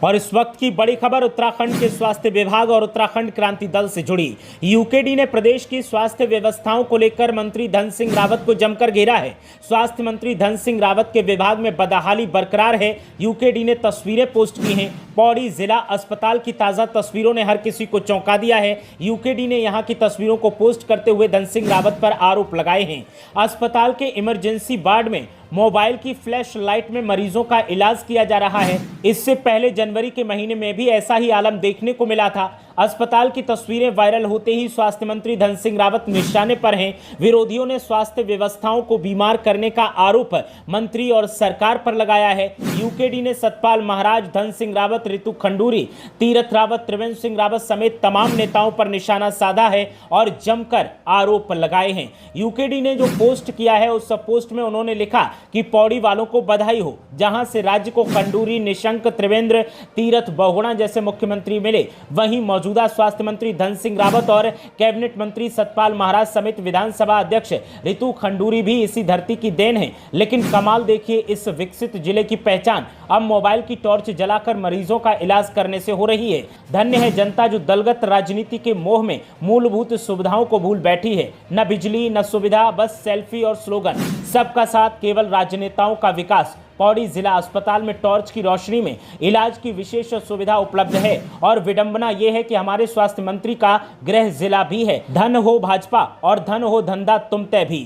और इस वक्त की बड़ी खबर उत्तराखंड के स्वास्थ्य विभाग और उत्तराखंड क्रांति दल से जुड़ी। यूकेडी ने प्रदेश की स्वास्थ्य व्यवस्थाओं को लेकर मंत्री धन सिंह रावत को जमकर घेरा है। स्वास्थ्य मंत्री धन सिंह रावत के विभाग में बदहाली बरकरार है। यूकेडी ने तस्वीरें पोस्ट की हैं। पौड़ी जिला अस्पताल की ताज़ा तस्वीरों ने हर किसी को चौंका दिया है। यूकेडी ने यहां की तस्वीरों को पोस्ट करते हुए धन सिंह रावत पर आरोप लगाए हैं। अस्पताल के इमरजेंसी वार्ड में मोबाइल की फ्लैश लाइट में मरीजों का इलाज किया जा रहा है। इससे पहले जनवरी के महीने में भी ऐसा ही आलम देखने को मिला था। अस्पताल की तस्वीरें वायरल होते ही स्वास्थ्य मंत्री धन सिंह रावत निशाने पर हैं। विरोधियों ने स्वास्थ्य व्यवस्थाओं को बीमार करने का आरोप मंत्री और सरकार पर लगाया है। यूकेडी ने सतपाल महाराज, धन सिंह रावत, रितु खंडूरी, तीरथ रावत, त्रिवेंद्र सिंह रावत समेत तमाम नेताओं पर निशाना साधा है और जमकर आरोप लगाए हैं। यूकेडी ने जो पोस्ट किया है उस पोस्ट में उन्होंने लिखा कि पौड़ी वालों को बधाई हो, जहां से राज्य को खंडूरी, निशंक, त्रिवेंद्र, तीरथ, बहुगुणा जैसे मुख्यमंत्री मिले, वहीं मौजूदा स्वास्थ्य मंत्री धन सिंह रावत और कैबिनेट मंत्री सतपाल महाराज समेत विधानसभा अध्यक्ष रितु खंडूरी भी इसी धरती की देन है। लेकिन कमाल देखिए, इस विकसित जिले की पहचान अब मोबाइल की टॉर्च जलाकर मरीजों का इलाज करने से हो रही है। धन्य है जनता जो दलगत राजनीति के मोह में मूलभूत सुविधाओं को भूल बैठी है। न बिजली, न सुविधा, बस सेल्फी और स्लोगन। सबका साथ, केवल राजनेताओं का विकास। पौड़ी जिला अस्पताल में टॉर्च की रोशनी में इलाज की विशेष सुविधा उपलब्ध है और विडंबना यह है कि हमारे स्वास्थ्य मंत्री का गृह जिला भी है। धन हो भाजपा और धन हो धंधा तुम तय भी।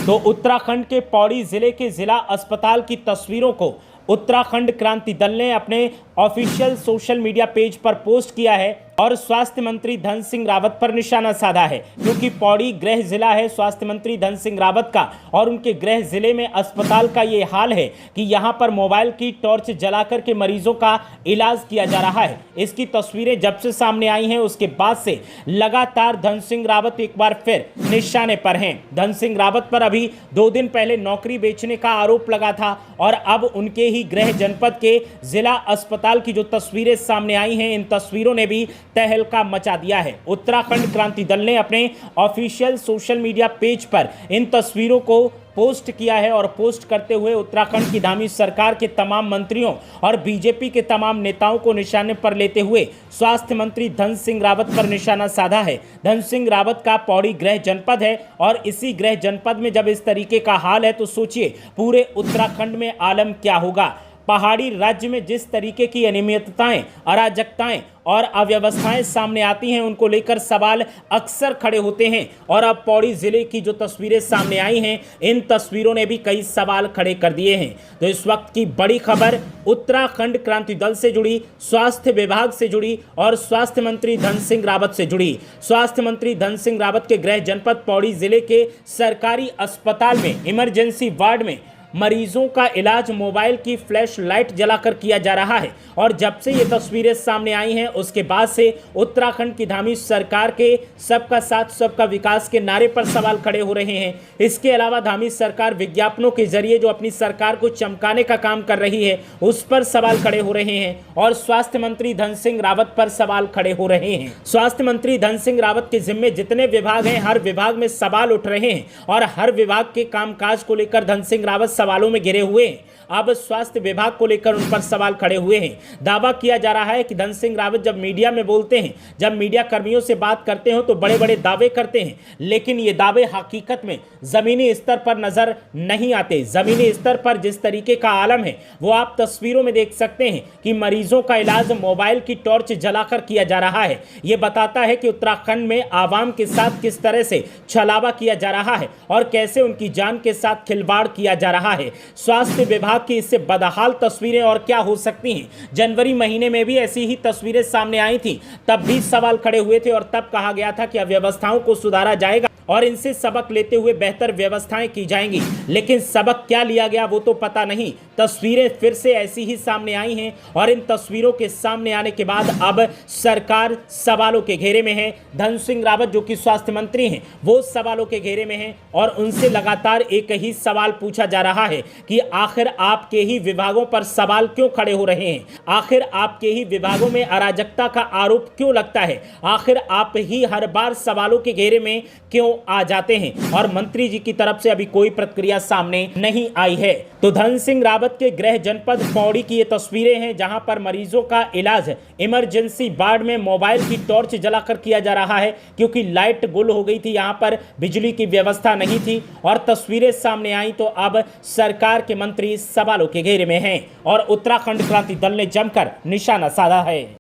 तो उत्तराखंड के पौड़ी जिले के जिला अस्पताल की तस्वीरों को उत्तराखंड क्रांति दल ने अपने ऑफिशियल सोशल मीडिया पेज पर पोस्ट किया है और स्वास्थ्य मंत्री धन सिंह रावत पर निशाना साधा है, क्योंकि पौड़ी गृह जिला है स्वास्थ्य मंत्री धन सिंह रावत का और उनके गृह जिले में अस्पताल का ये हाल है कि यहां पर मोबाइल की टॉर्च जलाकर के मरीजों का इलाज किया जा रहा है। इसकी तस्वीरें जब से सामने आई हैं उसके बाद से लगातार धन सिंह रावत एक बार फिर निशाने पर हैं। धन सिंह रावत पर अभी 2 दिन पहले नौकरी बेचने का आरोप लगा था और अब उनके ही गृह जनपद के जिला अस्पताल की जो तस्वीरें सामने आई हैं, इन तस्वीरों ने भी तहलका मचा दिया है। उत्तराखंड क्रांति दल ने अपने ऑफिशियल सोशल मीडिया पेज पर इन तस्वीरों को पोस्ट किया है और पोस्ट करते हुए उत्तराखंड की धामी सरकार के तमाम मंत्रियों और बीजेपी के तमाम नेताओं को निशाने पर लेते हुए स्वास्थ्य मंत्री धन सिंह रावत पर निशाना साधा है। धन सिंह रावत का पौड़ी गृह जनपद है और इसी गृह जनपद में जब इस तरीके का हाल है तो सोचिए पूरे उत्तराखंड में आलम क्या होगा। पहाड़ी राज्य में जिस तरीके की अनियमितताएं, अराजकताएं और अव्यवस्थाएं सामने आती हैं उनको लेकर सवाल अक्सर खड़े होते हैं और अब पौड़ी जिले की जो तस्वीरें सामने आई हैं, इन तस्वीरों ने भी कई सवाल खड़े कर दिए हैं। तो इस वक्त की बड़ी खबर उत्तराखंड क्रांति दल से जुड़ी, स्वास्थ्य विभाग से जुड़ी और स्वास्थ्य मंत्री धन सिंह रावत से जुड़ी। स्वास्थ्य मंत्री धन सिंह रावत के गृह जनपद पौड़ी जिले के सरकारी अस्पताल में इमरजेंसी वार्ड में मरीजों का इलाज मोबाइल की फ्लैश लाइट जलाकर किया जा रहा है और जब से ये तस्वीरें सामने आई हैं उसके बाद से उत्तराखंड की धामी सरकार के सबका साथ सबका विकास के नारे पर सवाल खड़े हो रहे हैं। इसके अलावा धामी सरकार विज्ञापनों के जरिए जो अपनी सरकार को चमकाने का काम कर रही है उस पर सवाल खड़े हो रहे हैं और स्वास्थ्य मंत्री धन सिंह रावत पर सवाल खड़े हो रहे हैं। स्वास्थ्य मंत्री धन सिंह रावत के जिम्मे जितने विभाग हैं हर विभाग में सवाल उठ रहे हैं और हर विभाग के कामकाज को लेकर धन सिंह रावत सवालों में घिरे हुए हैं। अब स्वास्थ्य विभाग को लेकर उन पर सवाल खड़े हुए हैं। दावा किया जा रहा है कि धन सिंह रावत जब मीडिया में बोलते हैं, जब मीडिया कर्मियों से बात करते हो तो बड़े बड़े दावे करते हैं, लेकिन ये दावे हकीकत में जमीनी स्तर पर नजर नहीं आते। जमीनी स्तर पर जिस तरीके का आलम है वो आप तस्वीरों में देख सकते हैं कि मरीजों का इलाज मोबाइल की टॉर्च जलाकर किया जा रहा है। ये बताता है कि उत्तराखंड में आवाम के साथ किस तरह से छलावा किया जा रहा है और कैसे उनकी जान के साथ खिलवाड़ किया जा रहा है। स्वास्थ्य विभाग की इससे बदहाल तस्वीरें और क्या हो सकती हैं। जनवरी महीने में भी ऐसी ही तस्वीरें सामने आई थी, तब भी सवाल खड़े हुए थे और तब कहा गया था कि अव्यवस्थाओं को सुधारा जाएगा और इनसे सबक लेते हुए बेहतर व्यवस्थाएं की जाएंगी, लेकिन सबक क्या लिया गया वो तो पता नहीं। तस्वीरें फिर से ऐसी ही सामने आई हैं और इन तस्वीरों के सामने आने के बाद अब सरकार सवालों के घेरे में है। धन सिंह रावत जो कि स्वास्थ्य मंत्री हैं वो सवालों के घेरे में हैं और उनसे लगातार एक ही सवाल पूछा जा रहा है कि आखिर आपके ही विभागों पर सवाल क्यों खड़े हो रहे हैं, आखिर आपके ही विभागों में अराजकता का आरोप क्यों लगता है, आखिर आप ही हर बार सवालों के घेरे में क्यों आ जाते हैं और मंत्री जी की तरफ से अभी कोई प्रक्रिया सामने नहीं आई है। तो धन सिंह रावत के गृह जनपद पौड़ी की ये तस्वीरें हैं, जहां पर मरीजों का इलाज इमरजेंसी वार्ड में मोबाइल की टॉर्च जलाकर किया जा रहा है, क्योंकि लाइट गुल हो गई थी, यहां पर बिजली की व्यवस्था नहीं थी। और तस्वीरें सामने आई तो अब सरकार के मंत्री सवालों के घेरे में हैं और उत्तराखंड क्रांति दल ने जमकर निशाना साधा है।